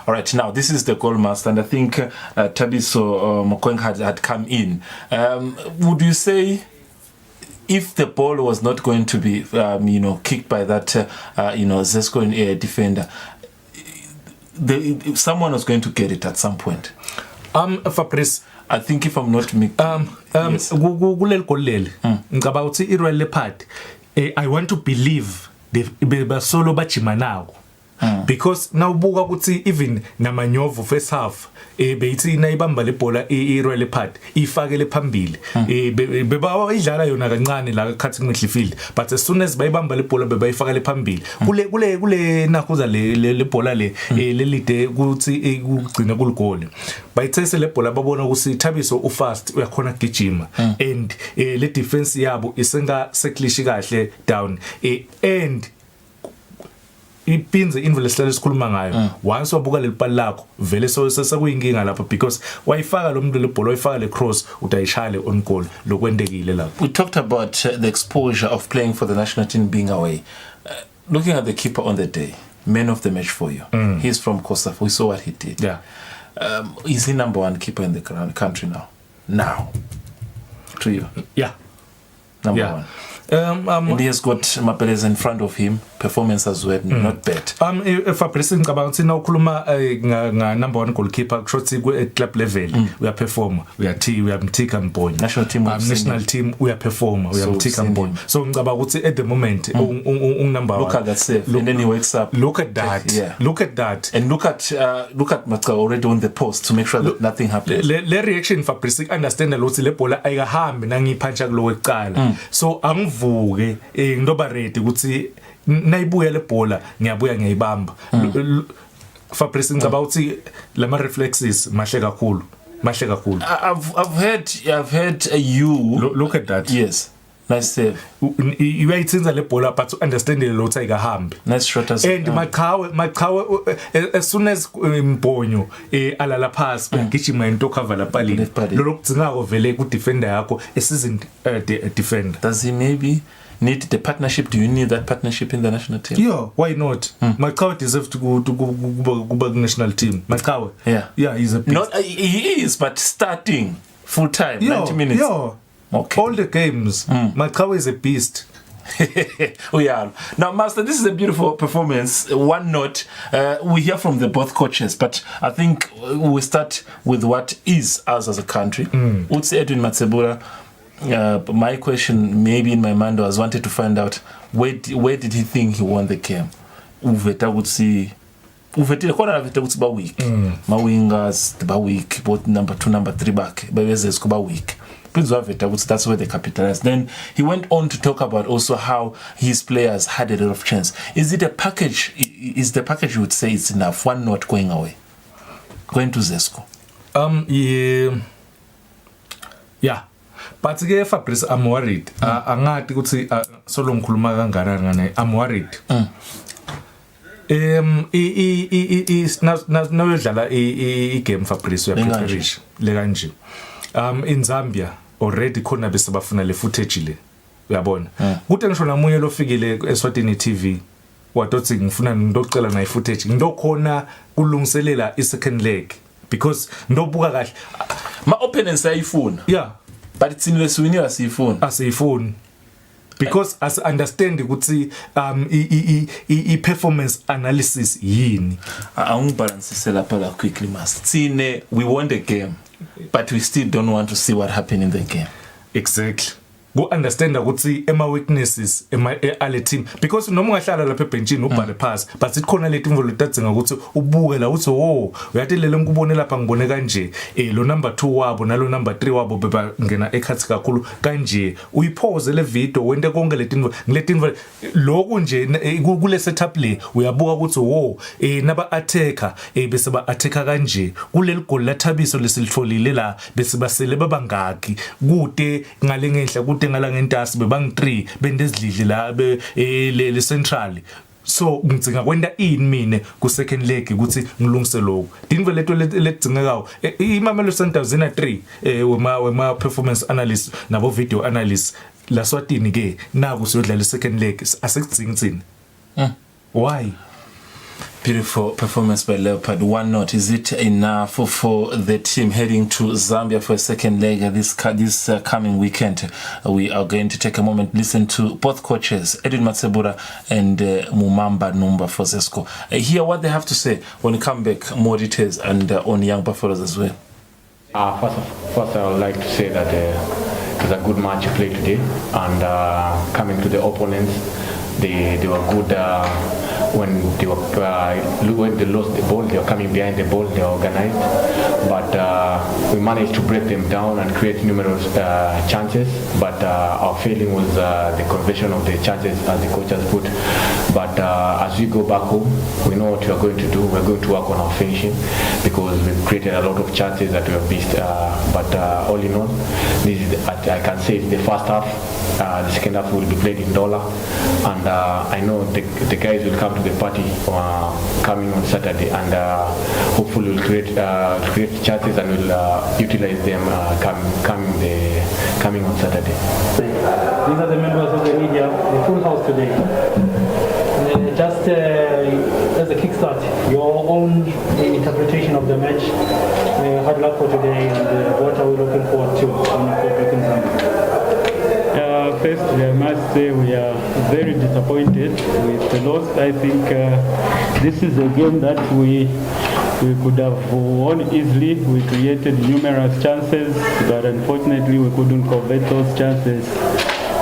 [SPEAKER 2] All right, now this is the goal master, and I think Tabiso Mokoeng had come in. Would you say if the ball was not going to be, kicked by that, Zesco defender, someone was going to get it at some point?
[SPEAKER 3] Fabrice,
[SPEAKER 2] I think if I'm not
[SPEAKER 3] kuleli goal leli ngicabanga ukuthi iRoyal Leopard I want to believe they solo bajima nawo. Because now buka ukuthi even namanyovu first half beyithi nayibamba le bhola iRoyal Leopard ifakele phambili bebawa idlala yona kancane la cutting midfield but as soon as bayibamba le bhola bebayifakele phambili kule nakhuza le bhola le lelide ukuthi kugcina kuligole bayithese le bhola babona ukuthi Thabiso ufast uyakhona kugijima and le defense yabo isenga seklishi kahle down and ipinze invele sihlale sikhuluma ngayo once wabuka lelipali lakho vele sekuyinkinga lapha because wayifaka lo muntu lebhola wayifaka le cross utayishale on goal lokwendekile lapho.
[SPEAKER 2] We talked about the exposure of playing for the national team being away. Looking at the keeper on the day, man of the match for you. He's from Costa. We saw what he did.
[SPEAKER 3] Yeah.
[SPEAKER 2] Is he number one keeper in the country now to you?
[SPEAKER 3] Yeah.
[SPEAKER 2] Number one. And he has got Mapelez in front of him. performance as well, not bad.
[SPEAKER 3] If Fabrice ngicabanga ukuthi nawukhuluma nga number 1 goalkeeper kushothi ku club level uyaperforma uyamthika Mbonyi
[SPEAKER 2] National team
[SPEAKER 3] team uyaperforma uyamthika Mbonyi so ngicabanga ukuthi at the moment number 1
[SPEAKER 2] look at that save and then he wakes up,
[SPEAKER 3] look at that
[SPEAKER 2] and look at Matsa already on the post to make sure that nothing happens.
[SPEAKER 3] Le reaction Fabrice understand ukuthi le bhola ayikahambi nangiyiphuncha kulo wecala so angivuke ngidoba ready ukuthi nayibuya le bhola ngiyabuya ngiyibamba. Fabrice ngicabanga ukuthi lama reflexes mahle kakhulu.
[SPEAKER 2] I've heard you
[SPEAKER 3] look at that.
[SPEAKER 2] Yes, nice save.
[SPEAKER 3] Uyayithinza le bhola but understand le lothi ayikahambi.
[SPEAKER 2] Nice shot as
[SPEAKER 3] and Maqhawe as soon as Mbonyo alala pass ngijima into cover la palini lo lokugcinako vele ku defender yakho a seasoned defender.
[SPEAKER 2] Does he maybe need the partnership? Do you need that partnership in the national team?
[SPEAKER 3] Yeah, why not? Maqhawe deserves to go national team. Maqhawe. Yeah, he's a beast.
[SPEAKER 2] Not he is, but starting full time 90 minutes.
[SPEAKER 3] Yeah. Okay. All the games. Maqhawe is a beast.
[SPEAKER 2] Yeah. Now, Master, this is a beautiful performance. One note, we hear from the both coaches, but I think we start with what is us as a country. Utsi Edwin Matsebula. My question, maybe in my mind, was wanted to find out where did he think he won the game? Uveta would see. Uvetile kona veta would be weak. My wingers ba weak, both number 2, number 3 back. Bebeze scuba weak. That's where they capitalized. Then he went on to talk about also how his players had a lot of chance. Is it a package? Is the package you would say it's enough? One not going away, going to Zesco.
[SPEAKER 3] Yeah. But ke Fabrice, I'm worried. Angathi ukuthi solo ngikhuluma kangakanani I'm worried. Nawudlala game Fabrice uyaprepare le kanje. In Zambia already khona bese bafuna le footage le. Uyabona. Kuthi ngisho namunye lofikile Eswatini TV watothi ngifuna ngidocela na footage. Ngidokhona kulungiselela i second leg because ndobuka kahle.
[SPEAKER 2] Ma opponents ayifuna.
[SPEAKER 3] Yeah.
[SPEAKER 2] But it's in the swini asifuni because as understand ukuthi I performance analysis yini balance lapha quickly mas tsine we won the game but we still don't want to see what happened in the game.
[SPEAKER 3] Exactly. Go understand ukuthi ema weaknesses ale team because noma ungahlala lapha ebenchini ubhale pass but ikhona le team volunteering ukuthi ubuke la uthi uyatilele ngikubone lapha ngibone kanje lo number 2 wabo nalo number 3 wabo beba ngena ekhathi kakhulu kanje uyipause le video wente konke le team lokhu nje kule setup le uyabuka ukuthi naba attacker bese ba attacker kanje kuleli goal lathabiso lesilitholile la bese basele babangaki kude ngale ngenhla ngala ngentasi bebang3 bendezidlidle la le central so ngidzinga kwenta ini mine ku second leg ukuthi ngilungise lokho dinve leto ledzingekayo iMamelodi Sundowns ina 3 wema performance analyst nabo video analyst la Swatini ke naku siyodlala second leg asekudzingi why?
[SPEAKER 2] Beautiful performance by Leopard. One note, is it enough for the team heading to Zambia for a second leg this coming weekend? We are going to take a moment, listen to both coaches, Edwin Matsebula and Mumamba Numba for Zesco. Hear what they have to say when we come back, more details and on Young Buffaloes as well.
[SPEAKER 5] First I would like to say that it was a good match played today, and coming to the opponents, they were good when they lost the ball. They were coming behind the ball. They were organized, but we managed to break them down and create numerous chances. But our failing was the conversion of the chances, as the coach has put. But as we go back home, we know what we are going to do. We're going to work on our finishing because we've created a lot of chances that we have missed. But all in all, this is I can say it's the first half. The second half will be played in Dollar, and I know the guys will come to the party coming on Saturday, and hopefully we'll create chances and we'll utilize them coming on Saturday.
[SPEAKER 6] These are the members of the media, the full house today. Just as a kickstart, your own interpretation of the match. Hard luck for today, and what are we looking forward to on the Zambia?
[SPEAKER 4] First, I must
[SPEAKER 6] say we are very disappointed with the loss. I think this is a game that we could have won easily. We created numerous chances, but unfortunately we couldn't convert those chances.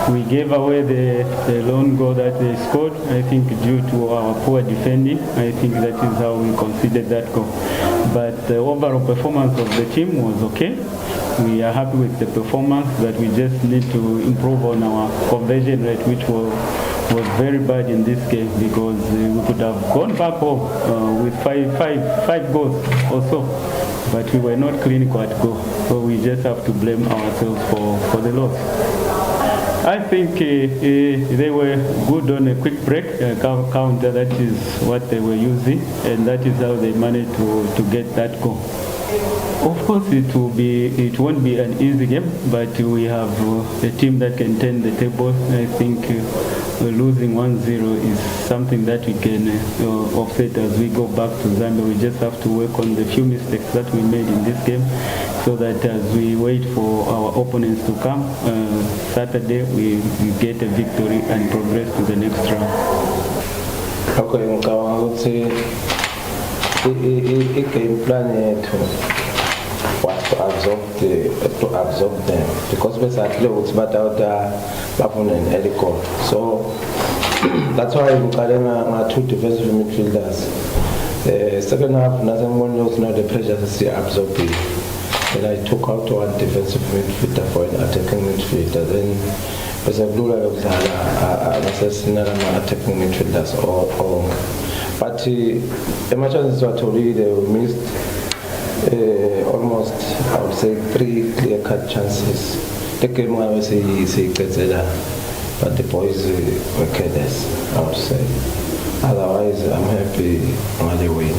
[SPEAKER 6] We gave away the lone goal that they scored, I think due to our poor defending. I think that is how we conceded that goal. But the overall performance of the team was okay. We are happy with the performance, but we just need to improve on our conversion rate, which was very bad in this game, because we could have gone back home with five goals or so, but we were not clinical at goal. So we just have to blame ourselves for the loss. I think they were good on a quick break counter. That is what they were using, and that is how they managed to get that goal. Of course, it won't be an easy game, but we have a team that can turn the table. I think losing 1-0 is something that we can offset as we go back to Zambia. We just have to work on the few mistakes that we made in this game, so that as we wait for our opponents to come Saturday, we get a victory and progress to the next round.
[SPEAKER 7] Okay, I would say a game plan was to absorb them, because basically it's about Bafon and Eliko. So that's why we got two defensive midfielders. Second half, nothing one knows now the pressure is absorbing. And I took out one defensive midfielder for an attacking midfielder. Then as a blue line of attacking midfielders but much as what we missed almost, I would say, 3 clear-cut chances. The game I say but the boys were careless, I would say. Otherwise, I'm happy when they win.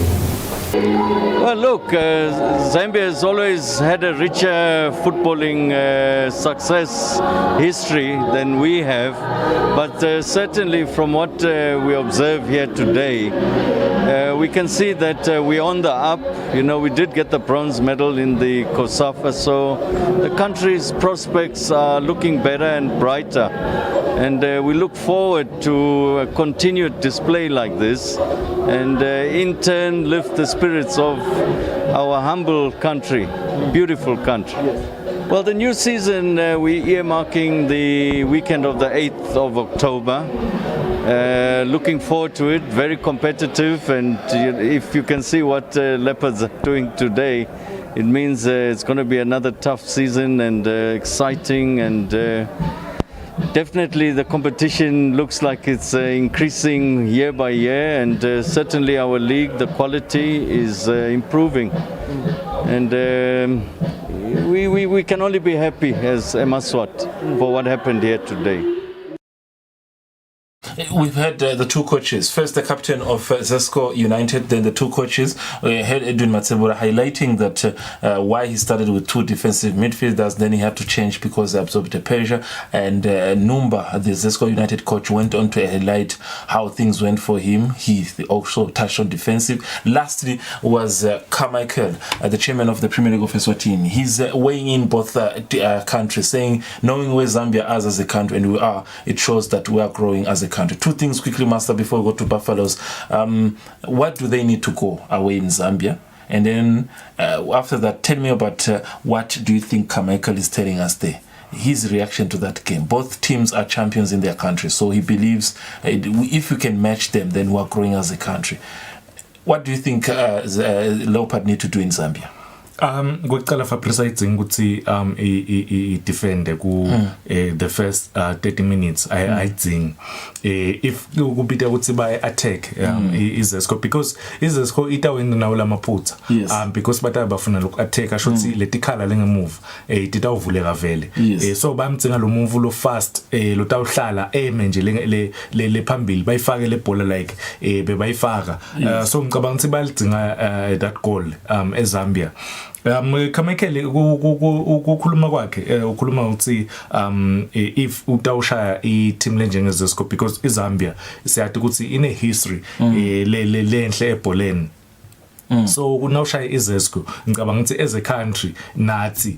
[SPEAKER 8] Well, look, Zambia has always had a richer footballing success history than we have, but certainly from what we observe here today, we can see that we're on the up. You know, we did get the bronze medal in the COSAFA, so the country's prospects are looking better and brighter. And we look forward to a continued display like this, and in turn lift the spirits of our humble country, beautiful country. Well, the new season, we're earmarking the weekend of the 8th of October. Looking forward to it, very competitive, and if you can see what Leopards are doing today, it means it's going to be another tough season and exciting, and definitely the competition looks like it's increasing year by year, and certainly our league, the quality is improving. And we can only be happy as Eswatini for what happened here today.
[SPEAKER 2] We've had the two coaches. First, the captain of Zesco United, then the two coaches. We had Edwin Matsebura highlighting that why he started with two defensive midfielders, then he had to change because they absorbed the pressure. And Numba, the Zesco United coach, went on to highlight how things went for him. He also touched on defensive. Lastly was Carmichael, the chairman of the Premier League of Eswatini. He's weighing in both countries, saying knowing where Zambia is as a country, and we are, it shows that we are growing as a country. Two things quickly, Master, before we go to Buffaloes. What do they need to go away in Zambia? And then after that, tell me about what do you think Carmichael is telling us there? His reaction to that game. Both teams are champions in their country, so he believes if we can match them, then we are growing as a country. What do you think Leopard need to do in Zambia?
[SPEAKER 3] Ngokuqala Fabrice ukuthi I defend ku the first 30 minutes I think if ukubita ukuthi ba attack Zesco, because Zesco ita wena nawo lamaphutha because bataba bafuna loku attack asho ukuthi letikhala lengemove tita uvuleka vele so bamtsinga lo move lo fast lo tawuhlala nje le phambili bayifake le bhola like bebayifaka so ngicabanga ukuthi balidinga that goal eZambia. Kamekele ukukhuluma kwakhe ukhuluma ukuthi if utawushaya I-team lenjenge Zesco, because iZambia siyathi ukuthi ine history lenhle ebholeni So kunawushaya izesco ngicabanga ukuthi as a country nathi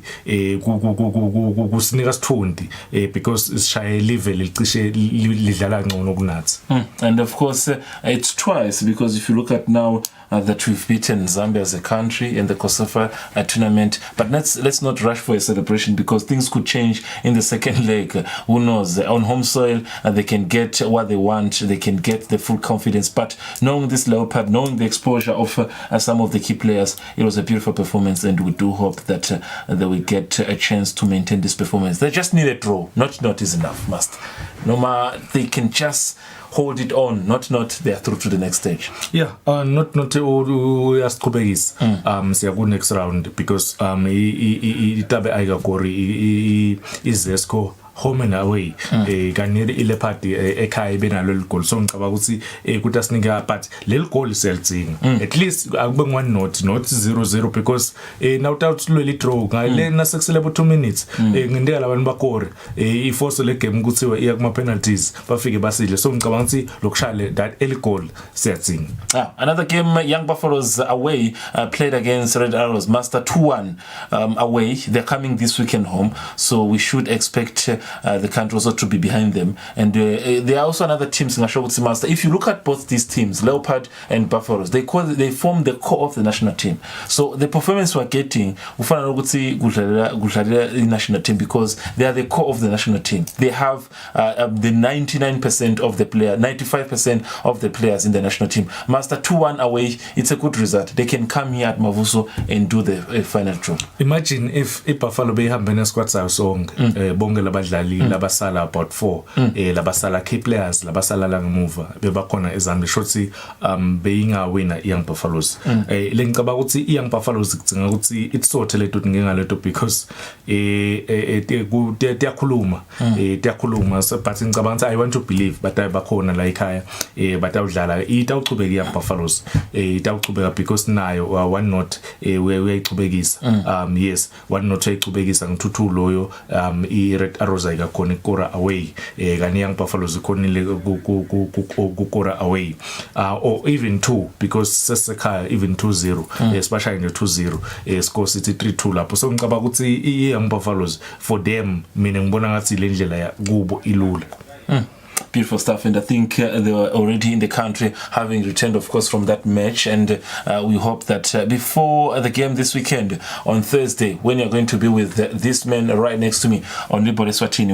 [SPEAKER 3] kusinika sithundi because isishaye level licishe lidlala ngcono kunathi.
[SPEAKER 2] And of course it's twice, because if you look at now that we've beaten Zambia as a country in the COSAFA tournament, but let's not rush for a celebration, because things could change in the second leg. Who knows? On home soil, they can get what they want, they can get the full confidence. But knowing this Leopard, knowing the exposure of some of the key players, it was a beautiful performance, and we do hope that they will get a chance to maintain this performance. They just need a draw. Not is enough, must. No matter, they can just hold it on. Not they are through to the next stage.
[SPEAKER 3] Yeah, not uyasiqhubekisa siya ku next round, because itabe ayikagori izesco home and away kaniri ileopard ekhaya benalo ligol. So ngicabanga ukuthi kuthi asinika, but leli goal siyalidzinga at least akube ngu 1-0 not 0-0, because now utawuthulele draw ngale nasekusele 2 minutes ngindeka labantu bakore iforce le game kuthiwa iya kuma penalties bafike basidle. So ngicabanga ukuthi lokushaya that early goal siyadzinga.
[SPEAKER 2] Another game, Young Buffaloes away played against Red Arrows, Master 2-1 away. They're coming this weekend home, so we should expect the country also to be behind them. And there are also another teams in Ashokutsi Master. If you look at both these teams, Leopard and Buffaloes, they form the core of the national team. So the performance we're getting, the national team, because they are the core of the national team. They have the 99% of the player, 95% of the players in the national team. Master 2-1 away, it's a good result. They can come here at Mavuso and do the final draw.
[SPEAKER 3] Imagine if Buffalo behambe nesquad sayo sonke bonke labadlali labasala about 4 labasala key players labasala la ngemuva bebakhona eZambia shotsi beyinga winner Young Buffaloes. Lengicabanga ukuthi Young Buffaloes ngicabanga ukuthi itsothe leto ngengaleto, because tiyakhuluma but ngicabanga ukuthi I want to believe but bakhona la ekhaya batawudlala itawuqhubeka Young Buffaloes itawuqhubeka, because nayo 1-0 uyayiqhubekisa. Yes, 1-0 uyayiqhubekisa ngithuthi loyo i-Red Arrows ayikakhona ikora away kani Young Buffaloes ikhonile kukora away or even 2, because sesekhaya even 2-0 especially nje 2-0 score city 3-2 lapho. So ngicabanga ukuthi i-Young Buffaloes for them mina ngibona ngathi le ndlela ya kubo ilula.
[SPEAKER 2] Beautiful stuff, and I think they were already in the country, having returned of course from that match, and we hope that before the game this weekend on Thursday, when you're going to be with this man right next to me on Eswatini,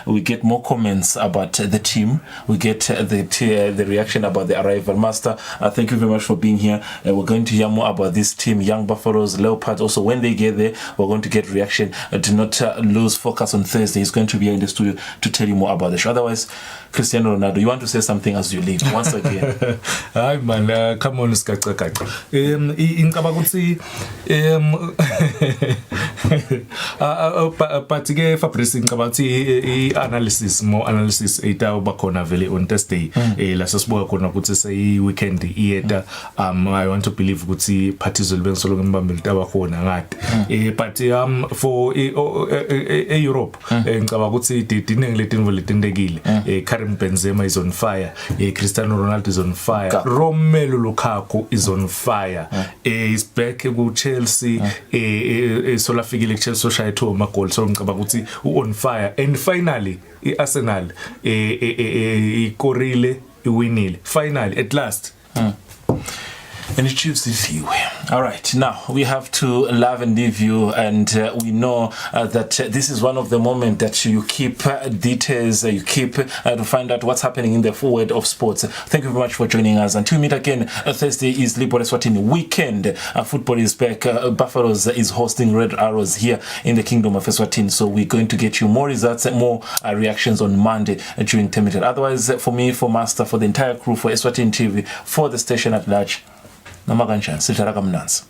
[SPEAKER 2] we get more comments about the team, we get the reaction about the arrival. Master, thank you very much for being here. We're going to hear more about this team, Young Buffaloes, Leopards. Also, when they get there, we're going to get reaction. Do not lose focus on Thursday. He's going to be here in the studio to tell you more about the show. Otherwise, Cristiano Ronaldo, you want to say something as you leave once again?
[SPEAKER 3] Hi man, come on, skakaka. Ngicabanga ukuthi but ke Fabrice ngicabanga ukuthi i-analysis ita bakhona vele on Thursday la sesibuka khona ukuthi say weekend iyeta. I want to believe ukuthi parties will be solo ngibambela tabakhona ngade but for Europe ngicabanga ukuthi diningi letinvo letindekile. Karim Benzema is on fire, Cristiano Ronaldo is on fire, Romelu Lukaku is on fire, is back ku Chelsea, sola fikile Chelsea shaya 2 magol. So ngicabanga ukuthi on fire, and finally Arsenal ikorile iwinile finally at last.
[SPEAKER 2] And it chooses you. All right, now we have to love and leave you, and we know that this is one of the moments that you keep details, you keep to find out what's happening in the full world of sports. Thank you very much for joining us. Until we meet again, Thursday is Eswatini weekend. Football is back. Buffaloes is hosting Red Arrows here in the Kingdom of Eswatini. So we're going to get you more results and more reactions on Monday during Temidlalo. Otherwise, for me, for Master, for the entire crew, for Eswatini TV, for the station at large, namakanjani sidlala kamnanzi.